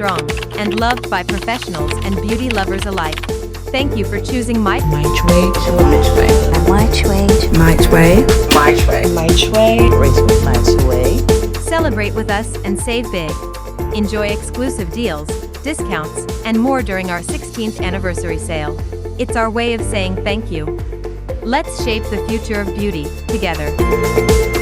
strong and loved by professionals and beauty lovers alike. Thank you for choosing myChway. myChway. Celebrate with us and save big. Enjoy exclusive deals, discounts, and more during our 16th anniversary sale. It's our way of saying thank you. Let's shape the future of beauty together.